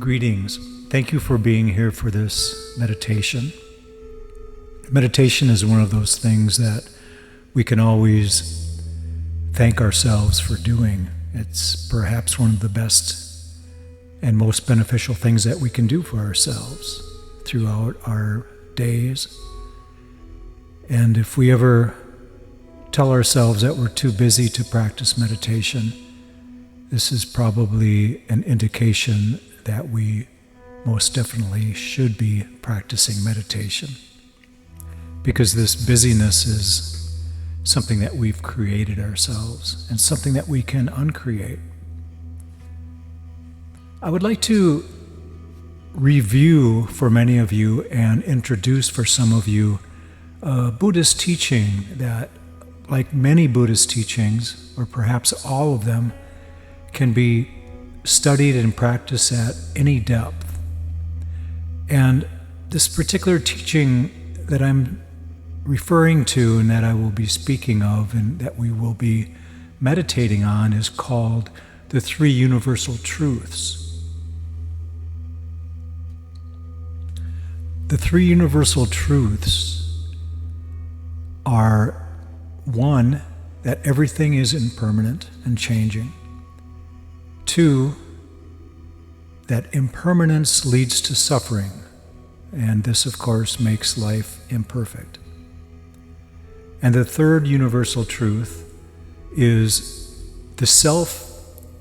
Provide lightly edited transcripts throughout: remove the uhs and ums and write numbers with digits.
Greetings. Thank you for being here for this meditation. Meditation is one of those things that we can always thank ourselves for doing. It's perhaps one of the best and most beneficial things that we can do for ourselves throughout our days. And if we ever tell ourselves that we're too busy to practice meditation, this is probably an indication that we most definitely should be practicing meditation, because this busyness is something that we've created ourselves and something that we can uncreate. I would like to review for many of you and introduce for some of you a Buddhist teaching that, like many Buddhist teachings, or perhaps all of them, can be studied and practiced at any depth. And this particular teaching that I'm referring to and that I will be speaking of and that we will be meditating on is called the Three Universal Truths. The Three Universal Truths are: one, that everything is impermanent and changing; two, that impermanence leads to suffering, and this, of course, makes life imperfect. And the third universal truth is the self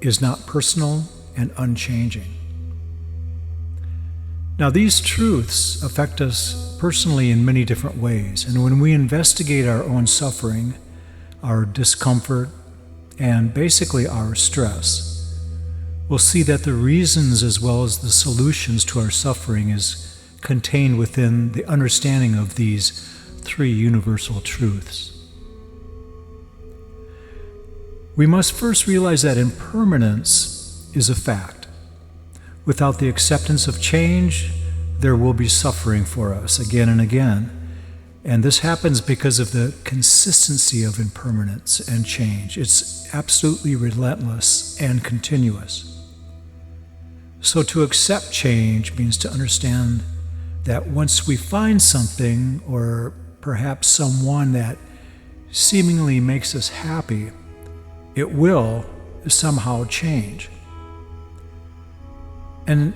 is not personal and unchanging. Now, these truths affect us personally in many different ways, and when we investigate our own suffering, our discomfort, and basically our stress, we'll see that the reasons as well as the solutions to our suffering is contained within the understanding of these three universal truths. We must first realize that impermanence is a fact. Without the acceptance of change, there will be suffering for us again and again. And this happens because of the consistency of impermanence and change. It's absolutely relentless and continuous. So to accept change means to understand that once we find something or perhaps someone that seemingly makes us happy, it will somehow change. And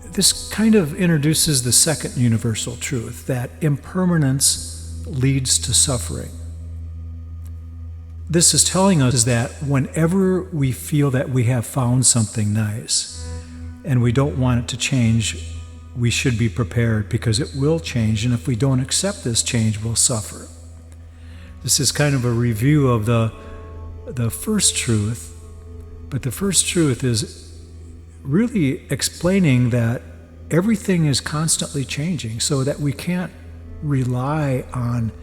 this kind of introduces the second universal truth, that impermanence leads to suffering. This is telling us that whenever we feel that we have found something nice and we don't want it to change, we should be prepared because it will change, and if we don't accept this change, we'll suffer. This is kind of a review of the first truth, but the first truth is really explaining that everything is constantly changing, so that we can't rely on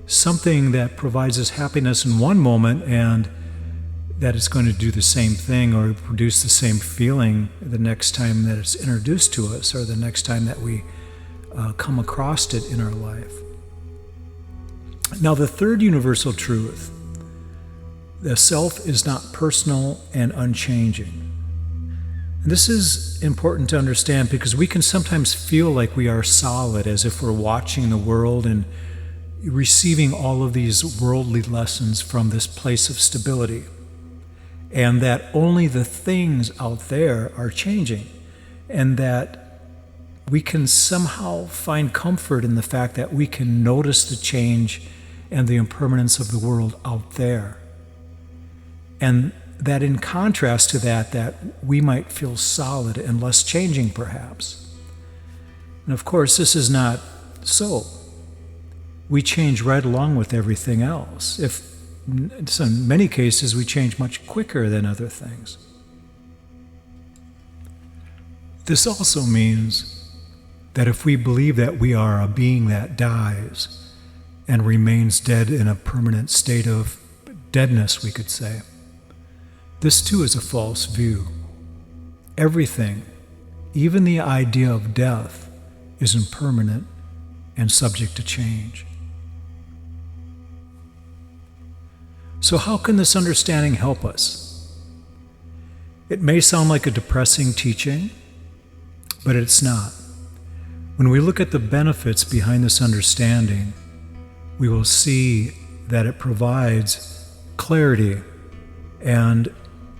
something that provides us happiness in one moment and that it's going to do the same thing or produce the same feeling the next time that it's introduced to us or the next time that we come across it in our life. Now, the third universal truth, the self is not personal and unchanging. And this is important to understand because we can sometimes feel like we are solid, as if we're watching the world and receiving all of these worldly lessons from this place of stability, and that only the things out there are changing, and that we can somehow find comfort in the fact that we can notice the change and the impermanence of the world out there. And that in contrast to that we might feel solid and less changing perhaps. And of course, this is not so. We change right along with everything else. So in many cases, we change much quicker than other things. This also means that if we believe that we are a being that dies and remains dead in a permanent state of deadness, we could say, this too is a false view. Everything, even the idea of death, is impermanent and subject to change. So how can this understanding help us? It may sound like a depressing teaching, but it's not. When we look at the benefits behind this understanding, we will see that it provides clarity and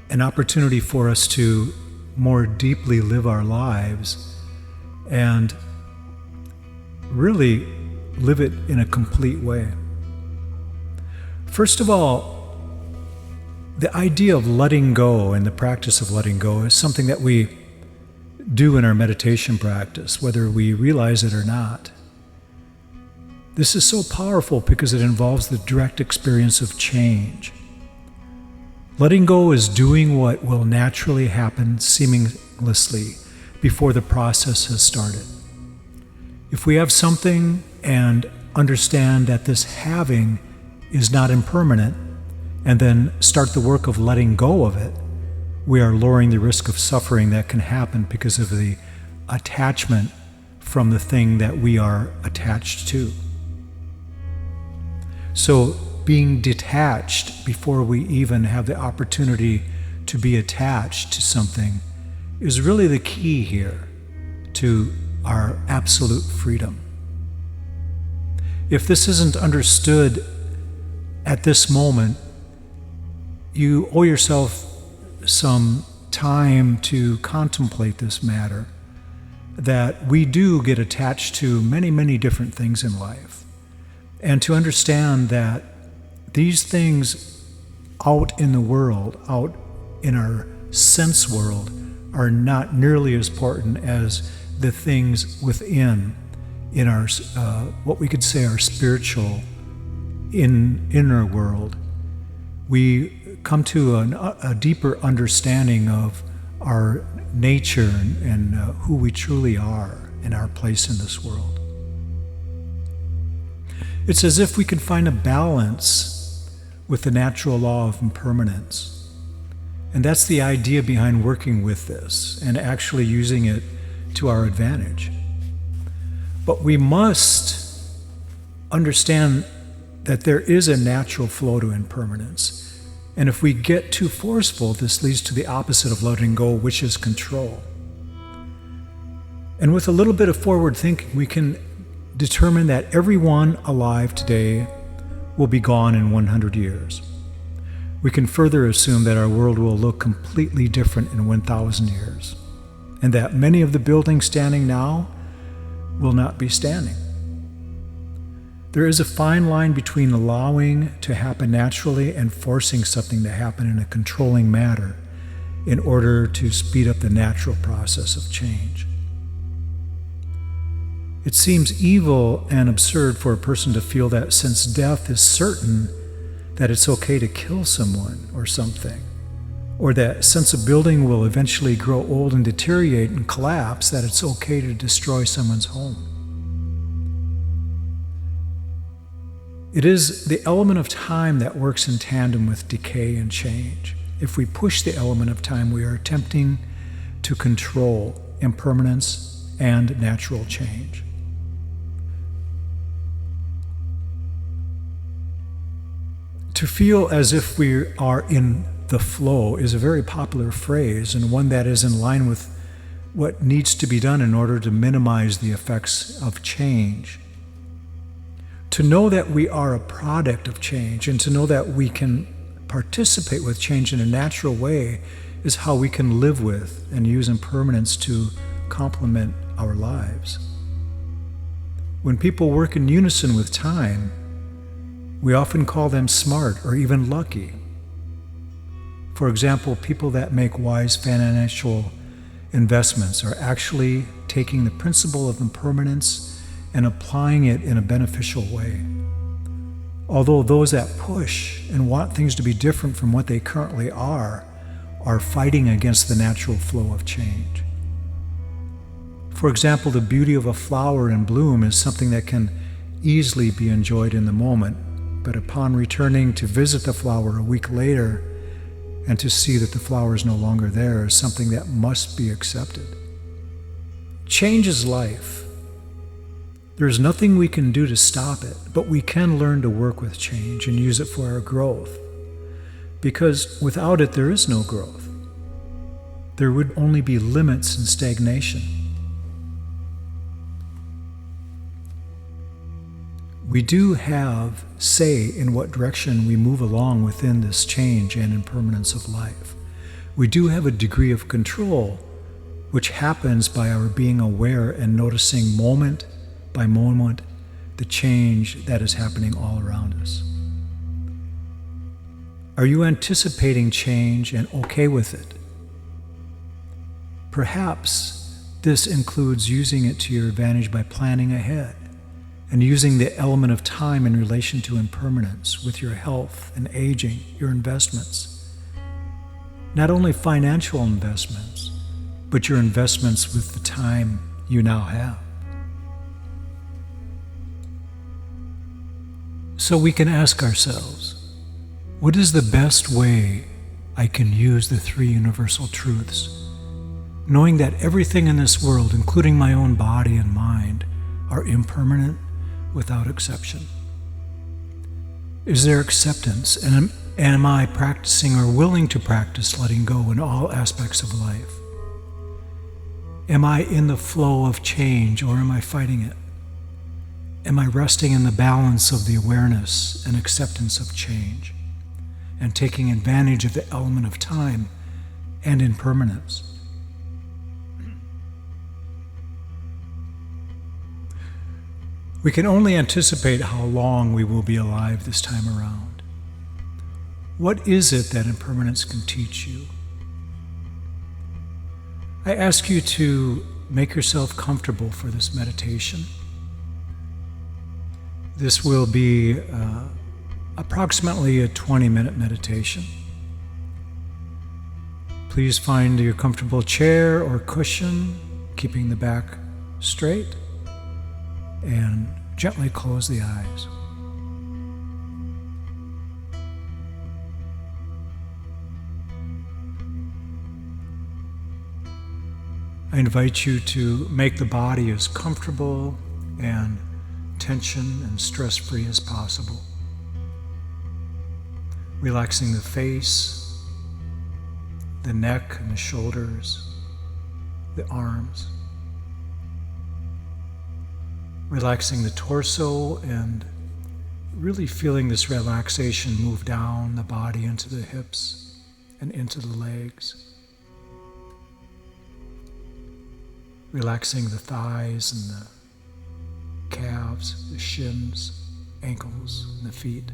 an opportunity for us to more deeply live our lives and really live it in a complete way. First of all, the idea of letting go and the practice of letting go is something that we do in our meditation practice, whether we realize it or not. This is so powerful because it involves the direct experience of change. Letting go is doing what will naturally happen seamlessly before the process has started. If we have something and understand that this having is not impermanent, and then start the work of letting go of it, we are lowering the risk of suffering that can happen because of the attachment from the thing that we are attached to. So being detached before we even have the opportunity to be attached to something is really the key here to our absolute freedom. If this isn't understood at this moment, you owe yourself some time to contemplate this matter, that we do get attached to many, many different things in life, and to understand that these things out in the world, out in our sense world, are not nearly as important as the things within, in our, what we could say our spiritual inner world. We come to a deeper understanding of our nature and who we truly are and our place in this world. It's as if we can find a balance with the natural law of impermanence. And that's the idea behind working with this and actually using it to our advantage. But we must understand that there is a natural flow to impermanence. And if we get too forceful, this leads to the opposite of letting go, which is control. And with a little bit of forward thinking, we can determine that everyone alive today will be gone in 100 years. We can further assume that our world will look completely different in 1,000 years, and that many of the buildings standing now will not be standing. There is a fine line between allowing to happen naturally and forcing something to happen in a controlling manner in order to speed up the natural process of change. It seems evil and absurd for a person to feel that since death is certain, that it's okay to kill someone or something, or that since a building will eventually grow old and deteriorate and collapse, that it's okay to destroy someone's home. It is the element of time that works in tandem with decay and change. If we push the element of time, we are attempting to control impermanence and natural change. To feel as if we are in the flow is a very popular phrase, and one that is in line with what needs to be done in order to minimize the effects of change. To know that we are a product of change and to know that we can participate with change in a natural way is how we can live with and use impermanence to complement our lives. When people work in unison with time, we often call them smart or even lucky. For example, people that make wise financial investments are actually taking the principle of impermanence and applying it in a beneficial way. Although those that push and want things to be different from what they currently are fighting against the natural flow of change. For example, the beauty of a flower in bloom is something that can easily be enjoyed in the moment, but upon returning to visit the flower a week later and to see that the flower is no longer there is something that must be accepted. Change is life. There's nothing we can do to stop it, but we can learn to work with change and use it for our growth. Because without it, there is no growth. There would only be limits and stagnation. We do have say in what direction we move along within this change and impermanence of life. We do have a degree of control, which happens by our being aware and noticing moment by moment the change that is happening all around us. Are you anticipating change and okay with it? Perhaps this includes using it to your advantage by planning ahead and using the element of time in relation to impermanence with your health and aging, your investments. Not only financial investments, but your investments with the time you now have. So we can ask ourselves, what is the best way I can use the three universal truths, knowing that everything in this world, including my own body and mind, are impermanent without exception? Is there acceptance, and am I practicing or willing to practice letting go in all aspects of life? Am I in the flow of change, or am I fighting it? Am I resting in the balance of the awareness and acceptance of change, and taking advantage of the element of time and impermanence? We can only anticipate how long we will be alive this time around. What is it that impermanence can teach you? I ask you to make yourself comfortable for this meditation. This will be approximately a 20-minute meditation. Please find your comfortable chair or cushion, keeping the back straight, and gently close the eyes. I invite you to make the body as comfortable and tension and stress-free as possible. Relaxing the face, the neck and the shoulders, the arms. Relaxing the torso and really feeling this relaxation move down the body into the hips and into the legs. Relaxing the thighs and the calves, the shins, ankles, and the feet.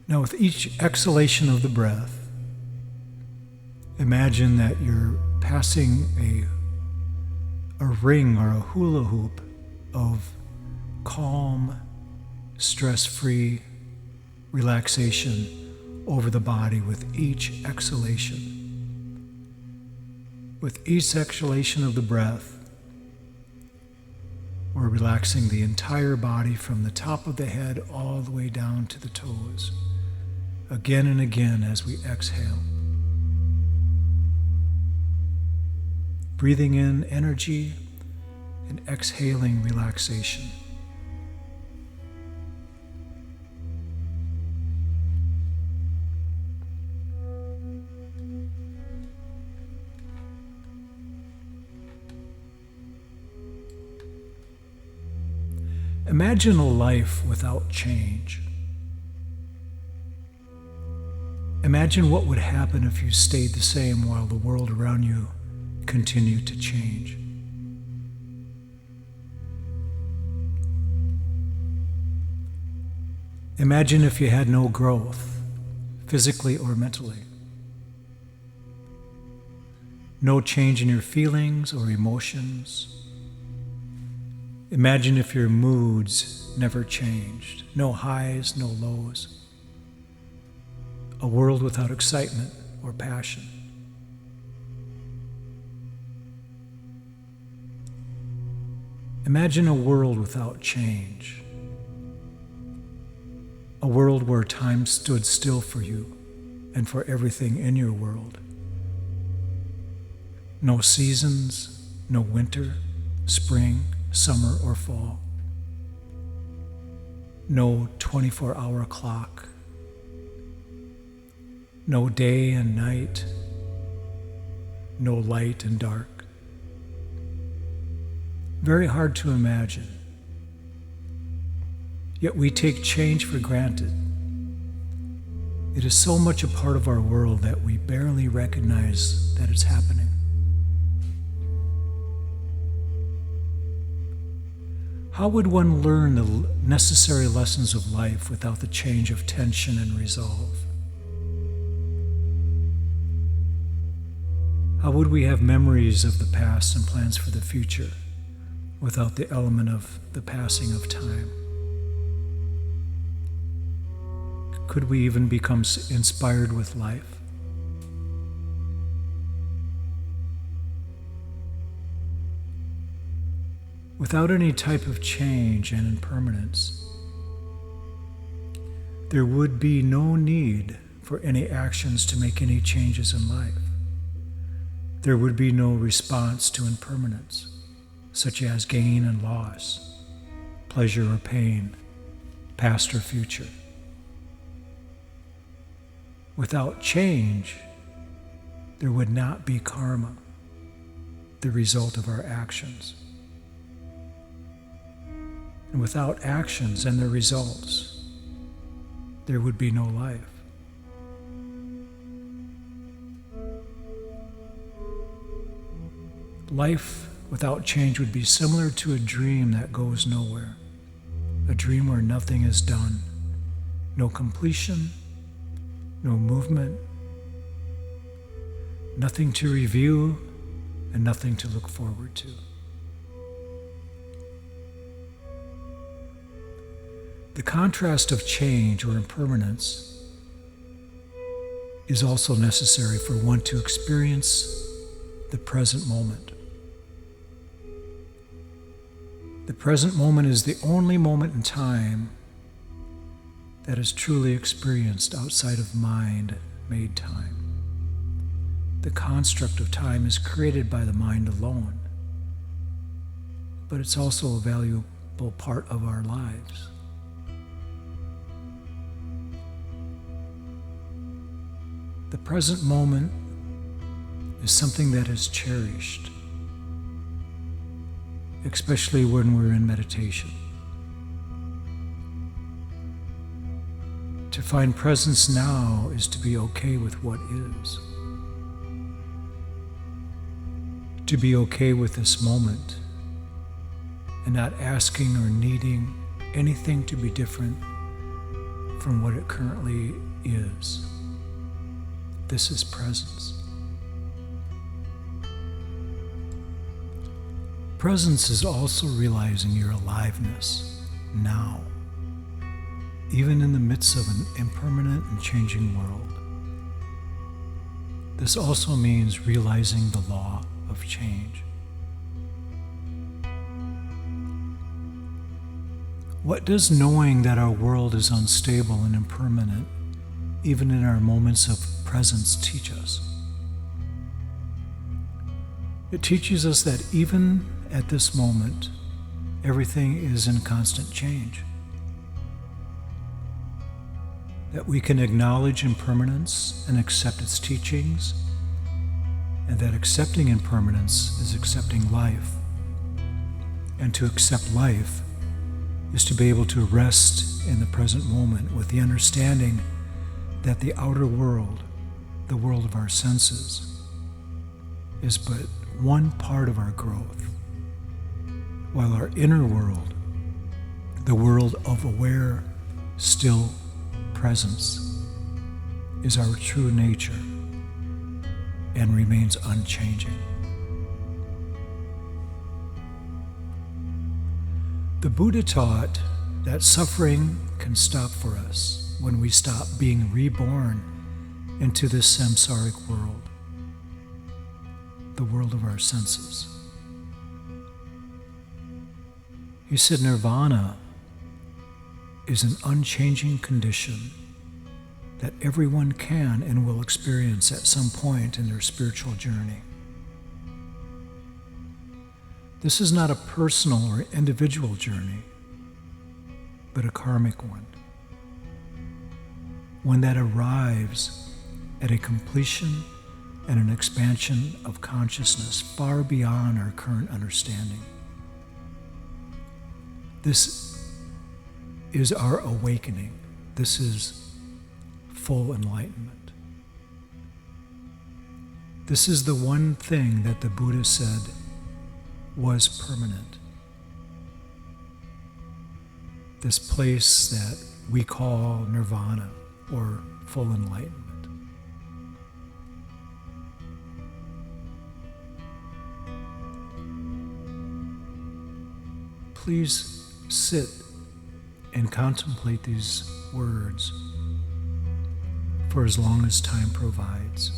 Now, with each exhalation of the breath, imagine that you're passing a ring or a hula hoop of calm, stress-free relaxation over the body with each exhalation. With each exhalation of the breath, we're relaxing the entire body from the top of the head all the way down to the toes, again and again as we exhale. Breathing in energy and exhaling relaxation. Imagine a life without change. Imagine what would happen if you stayed the same while the world around you continued to change. Imagine if you had no growth, physically or mentally. No change in your feelings or emotions. Imagine if your moods never changed, no highs, no lows. A world without excitement or passion. Imagine a world without change. A world where time stood still for you and for everything in your world. No seasons, no winter, spring, summer, or fall. No 24-hour clock. No day and night. No light and dark. very hard to imagine. Yet we take change for granted. It is so much a part of our world that we barely recognize that it's happening. How would one learn the necessary lessons of life without the change of tension and resolve? How would we have memories of the past and plans for the future without the element of the passing of time? Could we even become inspired with life? Without any type of change and impermanence, there would be no need for any actions to make any changes in life. There would be no response to impermanence, such as gain and loss, pleasure or pain, past or future. Without change, there would not be karma, the result of our actions. And without actions and their results, there would be no life. Life without change would be similar to a dream that goes nowhere, a dream where nothing is done, no completion, no movement, nothing to review, and nothing to look forward to. The contrast of change or impermanence is also necessary for one to experience the present moment. The present moment is the only moment in time that is truly experienced outside of mind-made time. The construct of time is created by the mind alone, but it's also a valuable part of our lives. The present moment is something that is cherished, especially when we're in meditation. To find presence now is to be okay with what is. To be okay with this moment and not asking or needing anything to be different from what it currently is. This is presence. Presence is also realizing your aliveness now, even in the midst of an impermanent and changing world. This also means realizing the law of change. What does knowing that our world is unstable and impermanent, even in our moments of presence, teach us? It teaches us that even at this moment, everything is in constant change. That we can acknowledge impermanence and accept its teachings, and that accepting impermanence is accepting life. And to accept life is to be able to rest in the present moment with the understanding that the outer world, the world of our senses, is but one part of our growth, while our inner world, the world of aware, still presence, is our true nature and remains unchanging. The Buddha taught that suffering can stop for us when we stop being reborn into this samsaric world, the world of our senses. He said nirvana is an unchanging condition that everyone can and will experience at some point in their spiritual journey. This is not a personal or individual journey, but a karmic one that arrives at a completion and an expansion of consciousness far beyond our current understanding. This is our awakening. This is full enlightenment. This is the one thing that the Buddha said was permanent. This place that we call nirvana or full enlightenment. Please sit and contemplate these words for as long as time provides.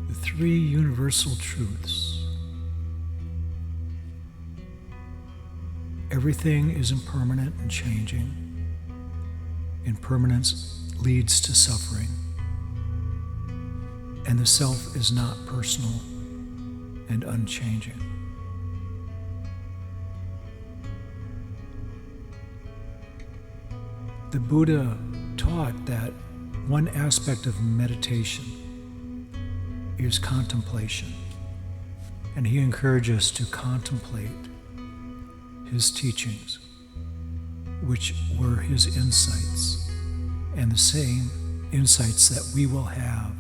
The three universal truths. Everything is impermanent and changing. Impermanence leads to suffering. And the self is not personal and unchanging. The Buddha taught that one aspect of meditation is contemplation, and he encouraged us to contemplate his teachings, which were his insights, and the same insights that we will have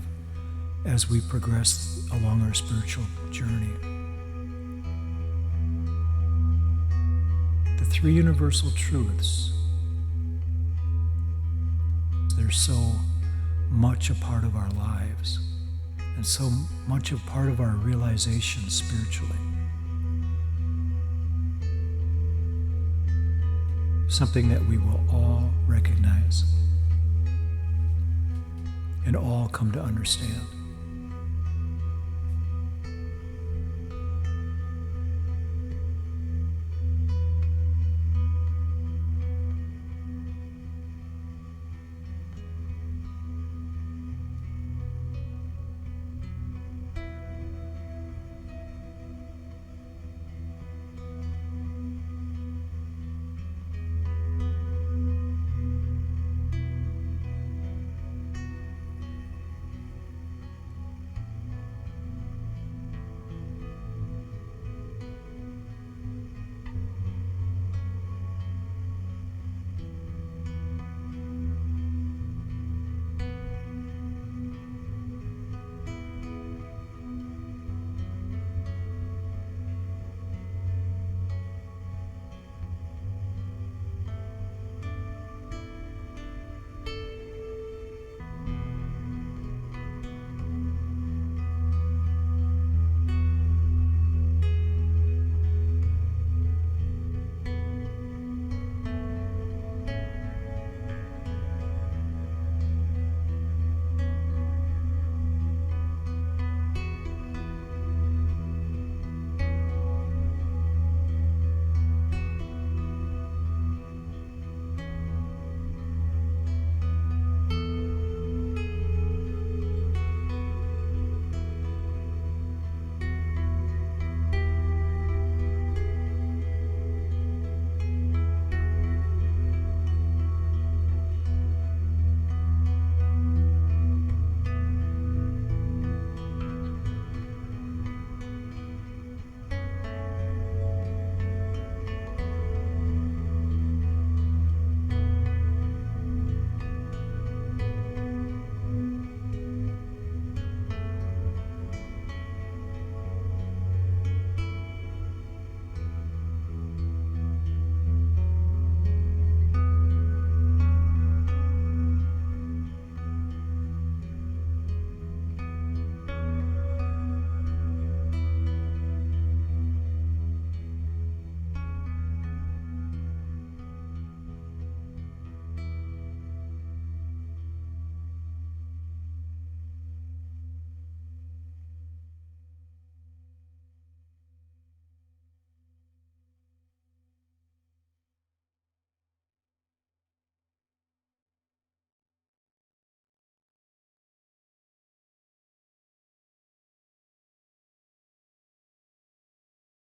as we progress along our spiritual journey. The three universal truths, they're so much a part of our lives and so much a part of our realization spiritually. Something that we will all recognize and all come to understand.